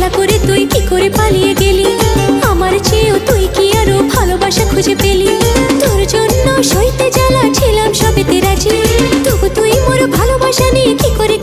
জ্বালা করে তুই কি করে পালিয়ে গেলি? আমার চেয়েও তুই কি আরো ভালোবাসা খুঁজে পেলি? তোর জন্য সইতে জ্বালা ছিলাম সবেতে রাজি, তবু তুই মোর ভালোবাসা নিয়ে কি করে